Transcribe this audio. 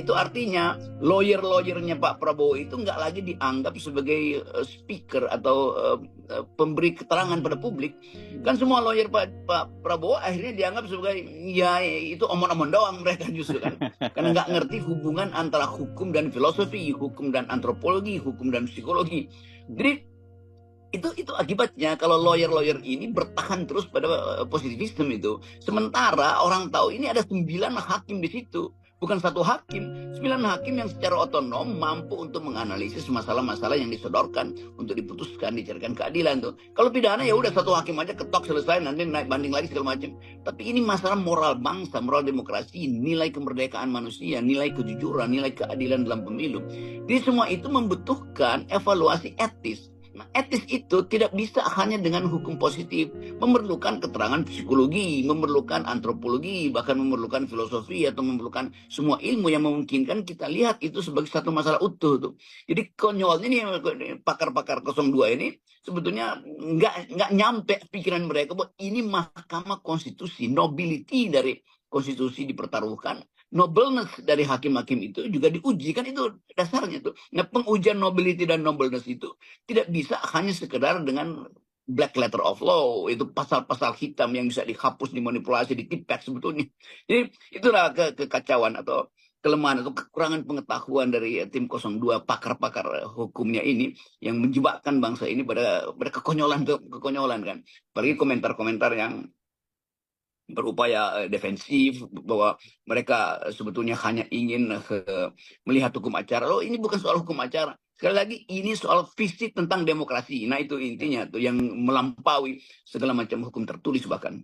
Itu artinya lawyer-lawyernya Pak Prabowo itu nggak lagi dianggap sebagai speaker atau pemberi keterangan pada publik. Kan semua lawyer Pak Prabowo akhirnya dianggap sebagai ya itu omong-omong doang mereka justru kan. Karena nggak ngerti hubungan antara hukum dan filosofi, hukum dan antropologi, hukum dan psikologi. Jadi itu akibatnya kalau lawyer-lawyer ini bertahan terus pada positivisme itu. Sementara orang tahu ini ada 9 hakim di situ. Bukan satu hakim, 9 hakim yang secara otonom mampu untuk menganalisis masalah-masalah yang disodorkan untuk diputuskan, dicarikan keadilan tuh. Kalau pidana ya udah satu hakim aja ketok selesai, nanti naik banding lagi segala macam. Tapi ini masalah moral bangsa, moral demokrasi, nilai kemerdekaan manusia, nilai kejujuran, nilai keadilan dalam pemilu. Jadi semua itu membutuhkan evaluasi etis. Nah, etis itu tidak bisa hanya dengan hukum positif, memerlukan keterangan psikologi, memerlukan antropologi, bahkan memerlukan filosofi atau memerlukan semua ilmu yang memungkinkan kita lihat itu sebagai satu masalah utuh tuh. Jadi konyolnya nih pakar-pakar 02 ini sebetulnya nggak nyampe pikiran mereka bahwa ini Mahkamah Konstitusi, nobility dari konstitusi dipertaruhkan. Nobleness dari hakim-hakim itu juga diuji, kan itu dasarnya tuh. Nah, pengujian nobility dan nobleness itu tidak bisa hanya sekedar dengan black letter of law, itu pasal-pasal hitam yang bisa dihapus, dimanipulasi, ditipek sebetulnya. Jadi itulah kekacauan atau kelemahan atau kekurangan pengetahuan dari tim 02 pakar-pakar hukumnya ini yang menjebakkan bangsa ini pada kekonyolan kan. Apalagi komentar-komentar yang berupaya defensif bahwa mereka sebetulnya hanya ingin melihat hukum acara. Loh, ini bukan soal hukum acara. Sekali lagi ini soal visi tentang demokrasi. Nah, itu intinya tuh yang melampaui segala macam hukum tertulis bahkan.